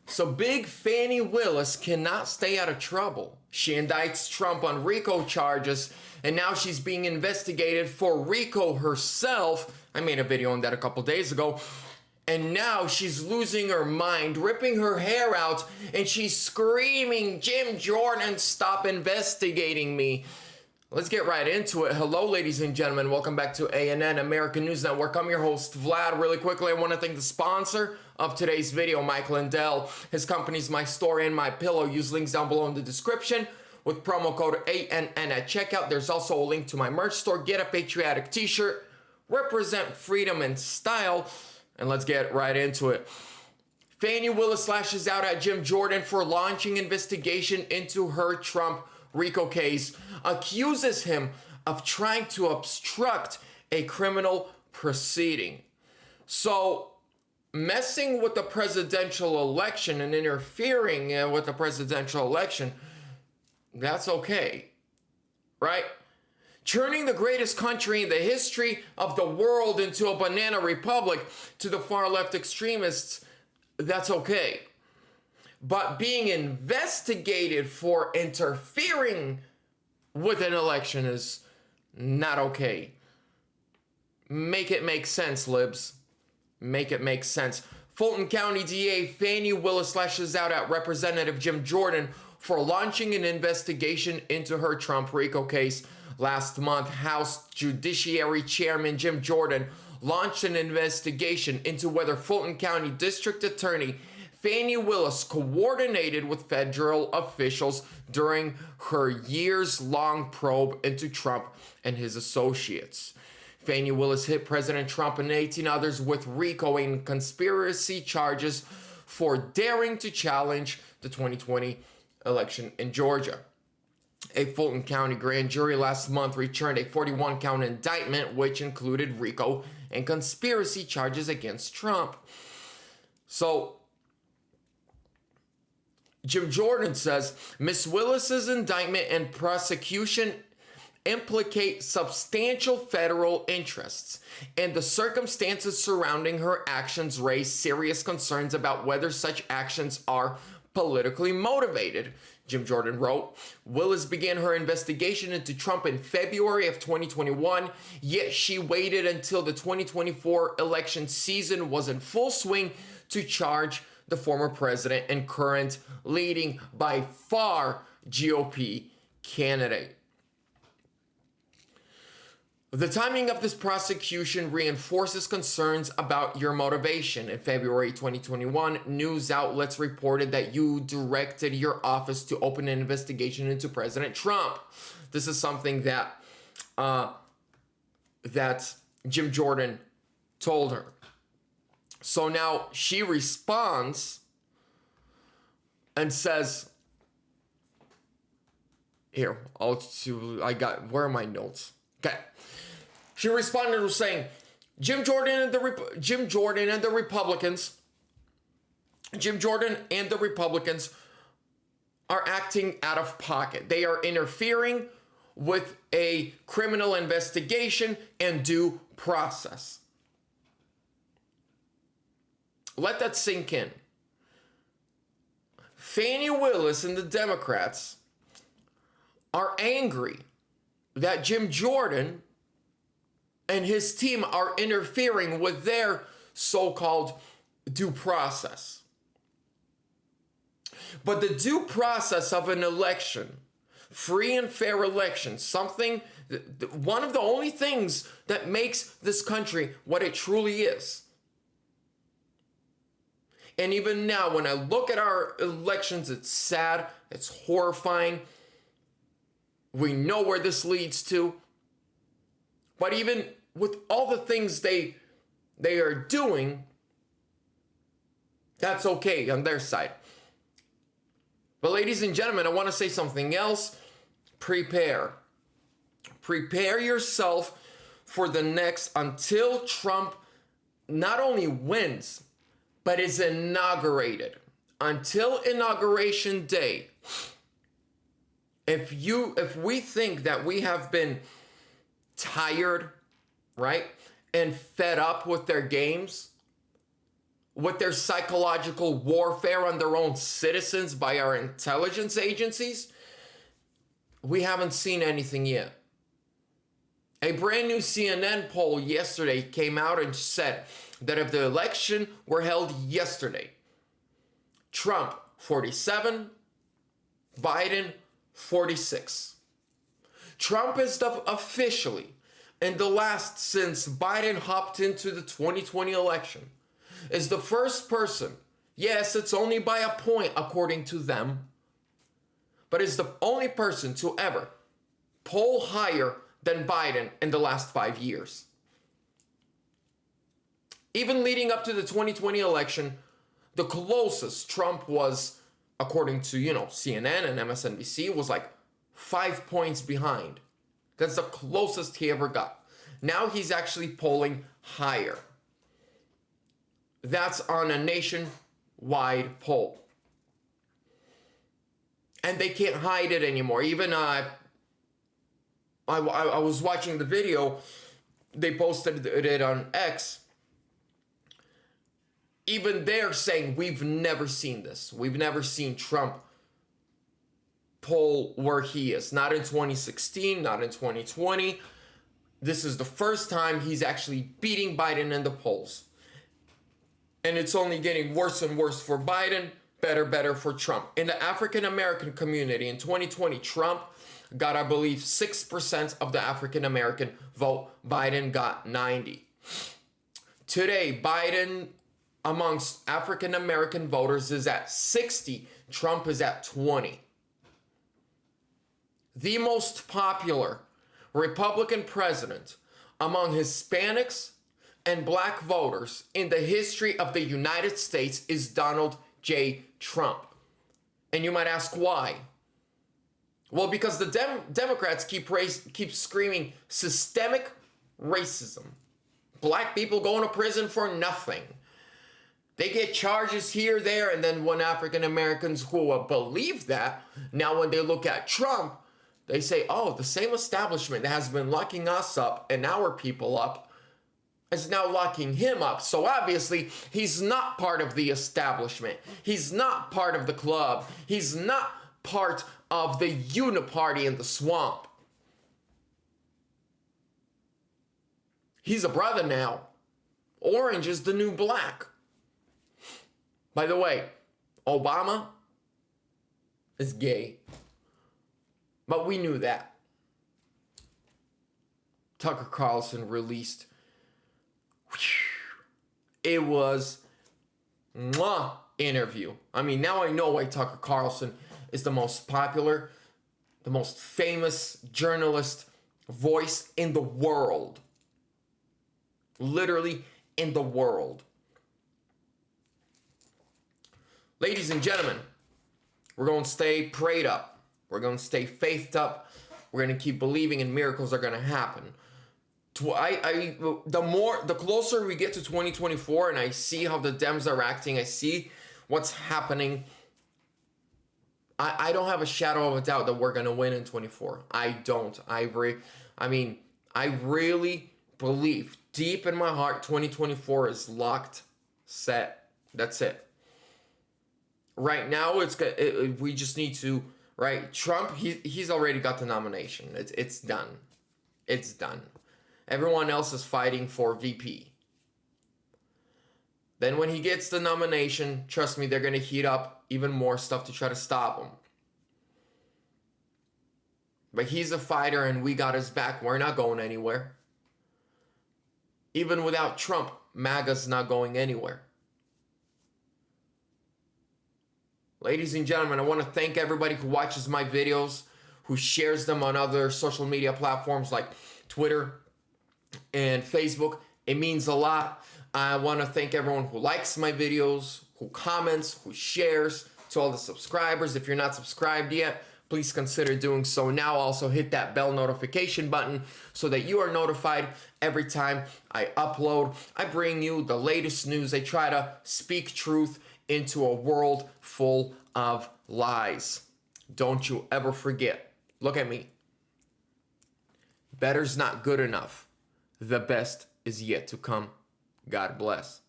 So big Fani Willis cannot stay out of trouble. She indicts Trump on RICO charges, and now she's being investigated for RICO herself. I made a video on that a couple days ago. And now she's losing her mind, ripping her hair out, and she's screaming, "Jim Jordan, stop investigating me." Let's get right into it. Hello, ladies and gentlemen. Welcome back to ANN, American News Network. I'm your host, Vlad. Really quickly, I want to thank the sponsor of today's video, Mike Lindell. His company's My Store and My Pillow. Use links down below in the description with promo code ANN at checkout. There's also a link to my merch store. Get a patriotic t-shirt. Represent freedom and style. And let's get right into it. Fani Willis lashes out at Jim Jordan for launching investigation into her Trump RICO case, accuses him of trying to obstruct a criminal proceeding. So, messing with the presidential election and interfering with the presidential election, that's okay, right? Turning the greatest country in the history of the world into a banana republic to the far left extremists, that's okay. But being investigated for interfering with an election is not okay. Make it make sense, libs. Make it make sense. Fulton County DA Fani Willis lashes out at Representative Jim Jordan for launching an investigation into her Trump RICO case. Last month, House Judiciary Chairman Jim Jordan launched an investigation into whether Fulton County District Attorney Fani Willis coordinated with federal officials during her years-long probe into Trump and his associates. Fani Willis hit President Trump and 18 others with RICO and conspiracy charges for daring to challenge the 2020 election in Georgia. A Fulton County grand jury last month returned a 41-count indictment, which included RICO and conspiracy charges against Trump. So, Jim Jordan says, Ms. Willis's indictment and prosecution implicate substantial federal interests, and the circumstances surrounding her actions raise serious concerns about whether such actions are politically motivated. Jim Jordan wrote, Willis began her investigation into Trump in February of 2021, yet she waited until the 2024 election season was in full swing to charge the former president and current leading by far GOP candidate. The timing of this prosecution reinforces concerns about your motivation. In February 2021, news outlets reported that you directed your office to open an investigation into President Trump. This is something that Jim Jordan told her. So now she responds and says, where are my notes? Okay. She responded with saying, Jim Jordan and the Republicans are acting out of pocket. They are interfering with a criminal investigation and due process. Let that sink in. Fani Willis and the Democrats are angry that Jim Jordan and his team are interfering with their so-called due process. But the due process of an election, free and fair election, one of the only things that makes this country what it truly is. And even now, when I look at our elections, it's sad, it's horrifying. We know where this leads to. But even with all the things they are doing, that's okay on their side. But ladies and gentlemen, I want to say something else. Prepare. Prepare yourself for the next, until Trump not only wins, but is inaugurated. Until inauguration day, if we think that we have been tired, right, and fed up with their games, with their psychological warfare on their own citizens by our intelligence agencies? We haven't seen anything yet. A brand new CNN poll yesterday came out and said that if the election were held yesterday, Trump 47, Biden 46. Trump is officially in the last since Biden hopped into the 2020 election, is the first person, yes, it's only by a point according to them, but is the only person to ever poll higher than Biden in the last 5 years. Even leading up to the 2020 election, the closest Trump was, according to, CNN and MSNBC, was like 5 points behind. That's the closest he ever got. Now he's actually polling higher. That's on a nationwide poll. And they can't hide it anymore. Even I was watching the video, they posted it on X. Even they're saying, we've never seen this. We've never seen Trump poll where he is. Not in 2016, not in 2020. This is the first time he's actually beating Biden in the polls. And it's only getting worse and worse for Biden, better for Trump. In the African American community in 2020, Trump got, I believe, 6% of the African American vote. Biden got 90%. Today, Biden amongst African American voters is at 60%. Trump is at 20%. The most popular Republican president among Hispanics and black voters in the history of the United States is Donald J. Trump. And you might ask why. Well, because the Democrats keep screaming systemic racism. Black people going to prison for nothing. They get charges here, there, and then when African Americans who believe that, now when they look at Trump, they say, oh, the same establishment that has been locking us up and our people up is now locking him up. So obviously, he's not part of the establishment. He's not part of the club. He's not part of the uniparty in the swamp. He's a brother now. Orange is the new black. By the way, Obama is gay. But we knew that. Tucker Carlson released. It was interview. I mean, now I know why Tucker Carlson is the most popular, the most famous journalist voice in the world. Literally in the world. Ladies and gentlemen, we're going to stay prayed up. We're going to stay faithed up. We're going to keep believing and miracles are going to happen. The closer we get to 2024 and I see how the Dems are acting, I see what's happening, I don't have a shadow of a doubt that we're going to win in 24. I don't. I really believe deep in my heart 2024 is locked, set. That's it. Right now, we just need to... Right, Trump, he's already got the nomination. It's done. It's done. Everyone else is fighting for VP. Then when he gets the nomination, trust me, they're going to heat up even more stuff to try to stop him. But he's a fighter and we got his back. We're not going anywhere. Even without Trump, MAGA's not going anywhere. Ladies and gentlemen, I want to thank everybody who watches my videos, who shares them on other social media platforms like Twitter and Facebook. It means a lot. I want to thank everyone who likes my videos, who comments, who shares. To all the subscribers, if you're not subscribed yet, please consider doing so now. Also hit that bell notification button so that you are notified every time I upload. I bring you the latest news. I try to speak truth into a world full of lies. Don't you ever forget. Look at me. Better's not good enough. The best is yet to come. God bless.